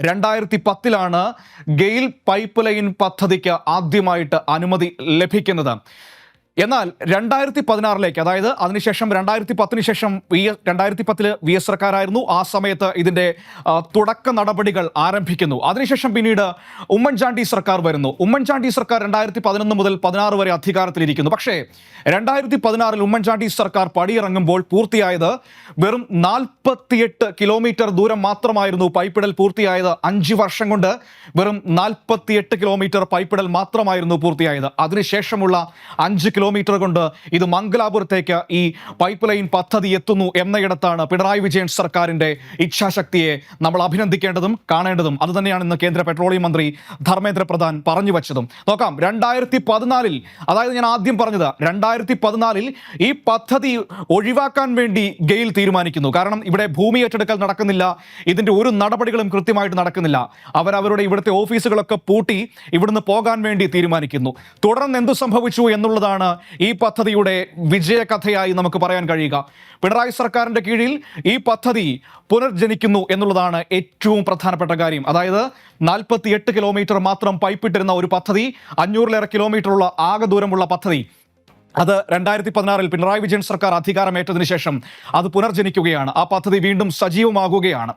2010 GAIL pipe line പദ്ധതിക്ക് ആദ്യമായിട്ട് അനുമതി ലഭിക്കുന്നത്. എന്നാൽ 2016 അതായത് അതിനുശേഷം 2010 ശേഷം 2010 VS സർക്കാരായിരുന്നു. ആ സമയത്ത് ഇതിൻ്റെ തുടക്ക നടപടികൾ ആരംഭിക്കുന്നു. അതിനുശേഷം പിന്നീട് ഉമ്മൻചാണ്ടി സർക്കാർ വരുന്നു. ഉമ്മൻചാണ്ടി സർക്കാർ 2011 മുതൽ 16 വരെ അധികാരത്തിലിരിക്കുന്നു. പക്ഷേ 2016 ഉമ്മൻചാണ്ടി സർക്കാർ പടിയിറങ്ങുമ്പോൾ പൂർത്തിയായത് വെറും 48 കിലോമീറ്റർ ദൂരം മാത്രമായിരുന്നു പൈപ്പിടൽ പൂർത്തിയായത്. 5 വർഷം കൊണ്ട് വെറും 48 കിലോമീറ്റർ പൈപ്പിടൽ മാത്രമായിരുന്നു പൂർത്തിയായത്. അതിനുശേഷമുള്ള 5 കിലോമീറ്റർ കൊണ്ട് ഇത് മംഗലാപുരത്തേക്ക് ഈ പൈപ്പ് ലൈൻ പദ്ധതി എത്തുന്നു എന്നയിടത്താണ് പിണറായി വിജയൻ സർക്കാരിന്റെ ഇച്ഛാശക്തിയെ നമ്മൾ അഭിനന്ദിക്കേണ്ടതും കാണേണ്ടതും. അതുതന്നെയാണ് ഇന്ന് കേന്ദ്ര പെട്രോളിയം മന്ത്രി ധർമ്മേന്ദ്ര പ്രധാൻ പറഞ്ഞു വച്ചതും. നോക്കാം, 2014 അതായത് ഞാൻ ആദ്യം പറഞ്ഞത് 2014 ഈ പദ്ധതി ഒഴിവാക്കാൻ വേണ്ടി ഗെയിൽ തീരുമാനിക്കുന്നു. കാരണം ഇവിടെ ഭൂമി ഏറ്റെടുക്കൽ നടക്കുന്നില്ല, ഇതിന്റെ ഒരു നടപടികളും കൃത്യമായിട്ട് നടക്കുന്നില്ല. അവരവരുടെ ഇവിടുത്തെ ഓഫീസുകളൊക്കെ പൂട്ടി ഇവിടുന്ന് പോകാൻ വേണ്ടി തീരുമാനിക്കുന്നു. തുടർന്ന് എന്തു സംഭവിച്ചു എന്നുള്ളതാണ് ഈ പദ്ധതിയുടെ വിജയകഥയായി നമുക്ക് പറയാൻ കഴിയുക. പിണറായി സർക്കാരിന്റെ കീഴിൽ ഈ പദ്ധതി പുനർജനിക്കുന്നു എന്നുള്ളതാണ് ഏറ്റവും പ്രധാനപ്പെട്ട കാര്യം. അതായത് 48 കിലോമീറ്റർ മാത്രം പൈപ്പിട്ടിരുന്ന ഒരു പദ്ധതി, 500-ലേറെ കിലോമീറ്ററുള്ള ആകെ ദൂരമുള്ള പദ്ധതി, അത് 2016 പിണറായി വിജയൻ സർക്കാർ അധികാരമേറ്റതിനു ശേഷം അത് പുനർജനിക്കുകയാണ്. ആ പദ്ധതി വീണ്ടും സജീവമാകുകയാണ്.